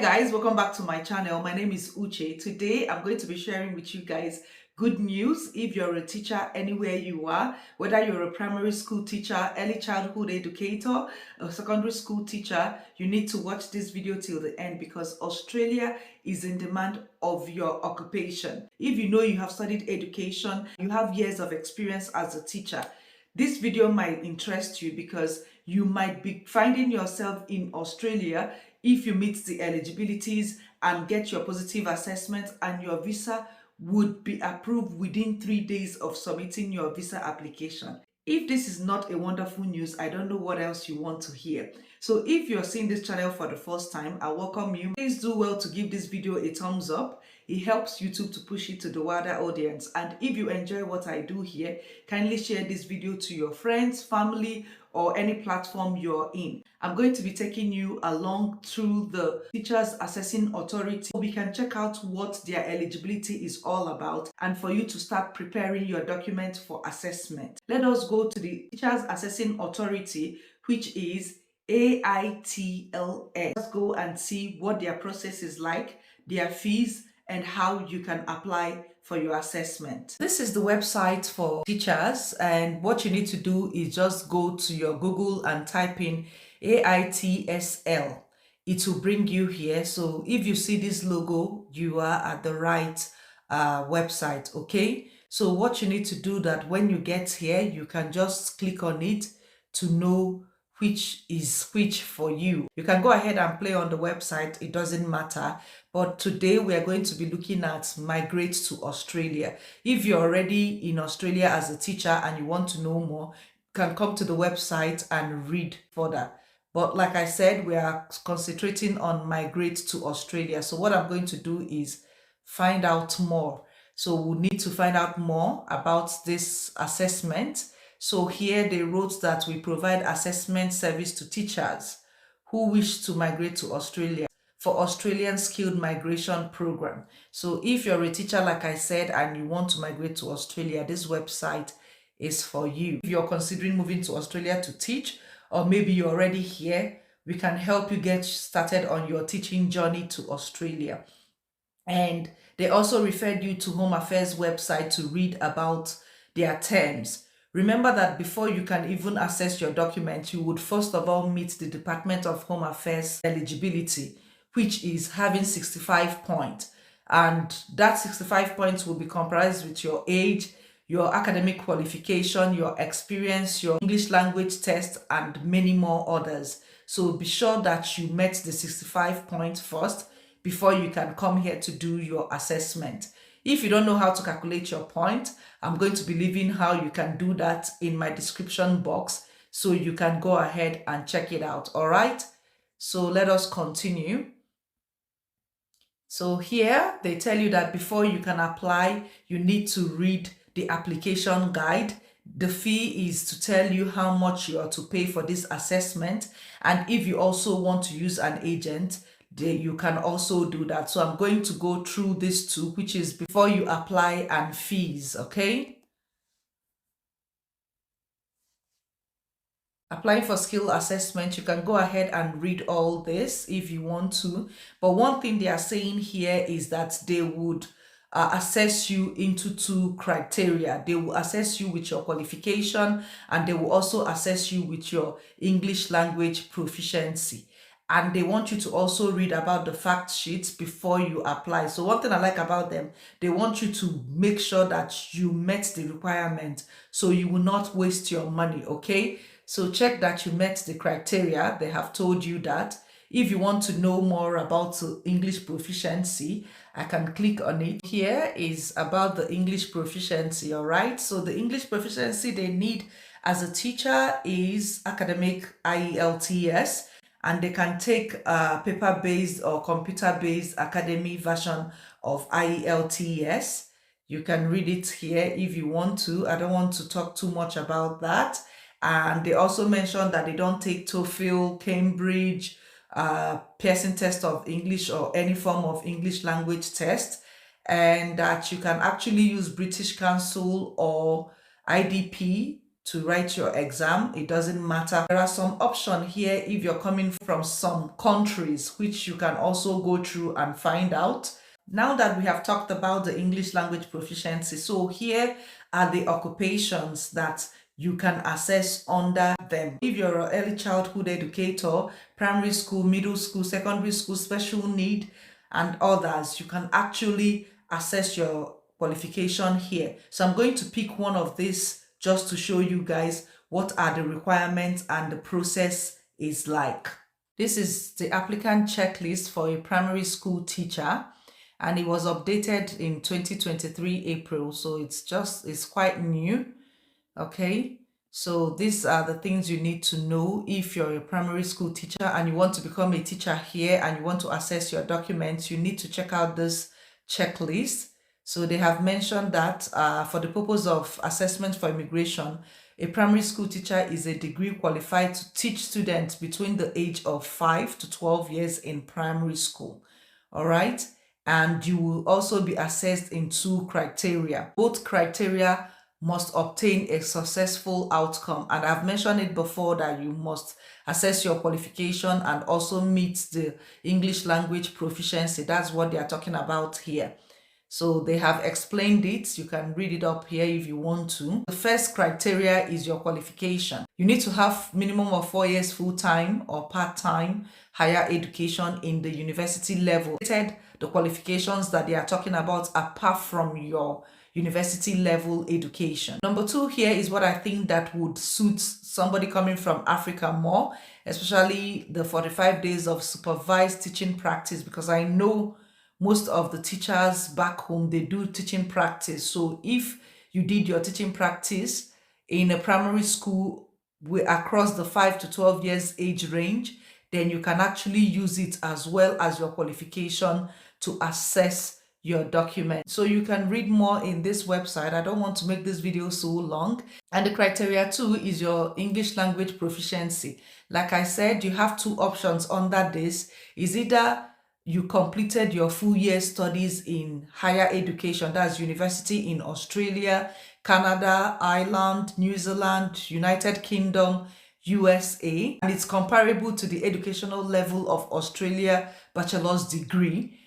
Guys, welcome back to my channel. My name is Uche. Today I'm going to be sharing with you guys good news. If you're a teacher anywhere you are, whether you're a primary school teacher, early childhood educator, a secondary school teacher, you need to watch this video till the end because Australia is in demand of your occupation. If you know you have studied education, you have years of experience as a teacher, this video might interest you because you might be finding yourself in Australia if you meet the eligibilities and get your positive assessment, and your visa would be approved within 3 days of submitting your visa application. If this is not a wonderful news, I don't know what else you want to hear. So if you're seeing this channel for the first time, I welcome you. Please do well to give this video a thumbs up. It helps YouTube to push it to the wider audience. And if you enjoy what I do here, kindly share this video to your friends, family, or any platform you're in. I'm going to be taking you along through the Teachers Assessing Authority. We can check out what their eligibility is all about and for you to start preparing your document for assessment. Let us go to the Teachers Assessing Authority, which is AITLS. Let's go and see what their process is like, their fees, and how you can apply for your assessment. This is the website for teachers, and what you need to do is just go to your Google and type in AITSL. It will bring you here. So if you see this logo, you are at the right website, okay? So what you need to do, that when you get here, you can just click on it to know which is which for you. You can go ahead and play on the website, it doesn't matter. But today we are going to be looking at migrate to Australia. If you're already in Australia as a teacher and you want to know more, you can come to the website and read further. But like I said, we are concentrating on migrate to Australia. So what I'm going to do is find out more. So we need to find out more about this assessment. So here they wrote that we provide assessment service to teachers who wish to migrate to Australia for Australian Skilled Migration Program. So if you're a teacher, like I said, and you want to migrate to Australia, this website is for you. If you're considering moving to Australia to teach, or maybe you're already here, we can help you get started on your teaching journey to Australia. And they also referred you to Home Affairs website to read about their terms. Remember that before you can even access your document, you would first of all meet the Department of Home Affairs eligibility, which is having 65 points. And that 65 points will be comprised with your age, your academic qualification, your experience, your English language test, and many more others. So be sure that you met the 65 points first before you can come here to do your assessment. If you don't know how to calculate your point, I'm going to be leaving how you can do that in my description box, so you can go ahead and check it out. All right, so let us continue. So here they tell you that before you can apply, you need to read the application guide. The fee is to tell you how much you are to pay for this assessment, and if you also want to use an agent, you can also do that. So I'm going to go through this too, which is before you apply and fees, okay? Applying for skill assessment, you can go ahead and read all this if you want to. But one thing they are saying here is that they would assess you into two criteria. They will assess you with your qualification, and they will also assess you with your English language proficiency. And they want you to also read about the fact sheets before you apply. So one thing I like about them, they want you to make sure that you met the requirement, so you will not waste your money, okay? So check that you met the criteria. They have told you that. If you want to know more about English proficiency, I can click on it. Here is about the English proficiency, all right? So the English proficiency they need as a teacher is academic IELTS, and they can take a paper-based or computer-based academy version of IELTS. You can read it here if you want to. I don't want to talk too much about that. And they also mentioned that they don't take TOEFL, Cambridge, Pearson test of English, or any form of English language test, and that you can actually use British Council or IDP to write your exam. It doesn't matter. There are some options here if you're coming from some countries, which you can also go through and find out. Now that we have talked about the English language proficiency, so here are the occupations that you can access under them. If you're an early childhood educator, primary school, middle school, secondary school, special need, and others, you can actually access your qualification here. So I'm going to pick one of these just to show you guys what are the requirements and the process is like. This is the applicant checklist for a primary school teacher, and it was updated in 2023 April, so it's quite new. Okay, so these are the things you need to know if you're a primary school teacher and you want to become a teacher here and you want to access your documents. You need to check out this checklist. So they have mentioned that for the purpose of assessment for immigration, a primary school teacher is a degree qualified to teach students between the age of 5 to 12 years in primary school. All right, and you will also be assessed in 2 criteria. Both criteria must obtain a successful outcome, and I've mentioned it before that you must assess your qualification and also meet the English language proficiency. That's what they are talking about here. So they have explained it. You can read it up here if you want to. The first criteria is your qualification. You need to have minimum of 4 years full-time or part-time higher education in the university level. The qualifications that they are talking about apart from your university level education. Number 2 here is what I think that would suit somebody coming from Africa more, especially the 45 days of supervised teaching practice, because I know most of the teachers back home, they do teaching practice. So if you did your teaching practice in a primary school across the 5 to 12 years age range, then you can actually use it as well as your qualification to assess your document. So you can read more in this website. I don't want to make this video so long. And the criteria 2 is your English language proficiency. Like I said, you have 2 options under this. Is either you completed your full year studies in higher education, that's university in Australia, Canada, Ireland, New Zealand, United Kingdom, USA, and it's comparable to the educational level of Australia bachelor's degree,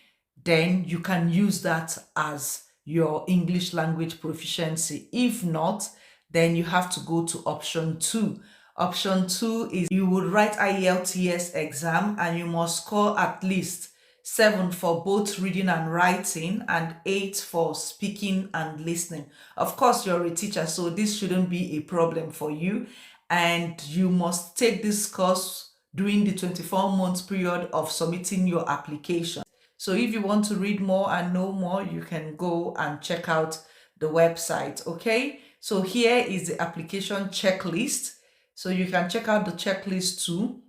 then you can use that as your English language proficiency. If not, then you have to go to option 2. Option 2 is you would write IELTS exam and you must score at least 7 for both reading and writing and 8 for speaking and listening. Of course, you're a teacher, so this shouldn't be a problem for you. And you must take this course during the 24-month period of submitting your application. So if you want to read more and know more, you can go and check out the website, okay? So here is the application checklist. So you can check out the checklist too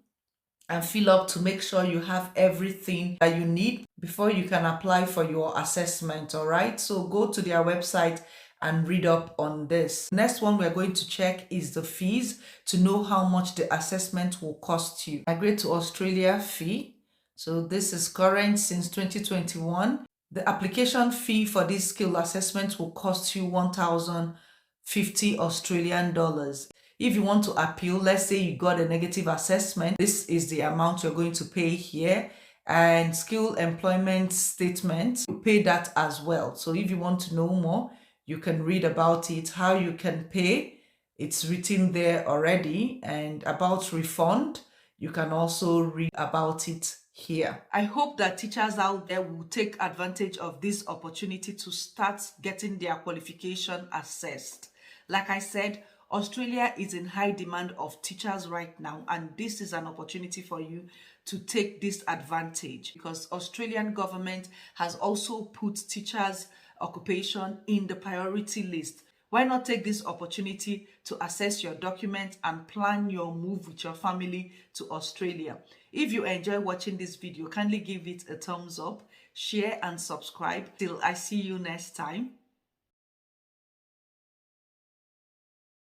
and fill up to make sure you have everything that you need before you can apply for your assessment, all right? So go to their website and read up on this. Next one we're going to check is the fees to know how much the assessment will cost you. Migrate to Australia fee. So this is current since 2021. The application fee for this skill assessment will cost you 1,050 Australian dollars. If you want to appeal, let's say you got a negative assessment, this is the amount you're going to pay here. And skill employment statement, you pay that as well. So if you want to know more, you can read about it, how you can pay. It's written there already. And about refund, you can also read about it here. I hope that teachers out there will take advantage of this opportunity to start getting their qualification assessed. Like I said, Australia is in high demand of teachers right now, and this is an opportunity for you to take this advantage because Australian government has also put teachers' occupation in the priority list. Why not take this opportunity to assess your documents and plan your move with your family to Australia? If you enjoy watching this video, kindly give it a thumbs up, share and subscribe. Till I see you next time.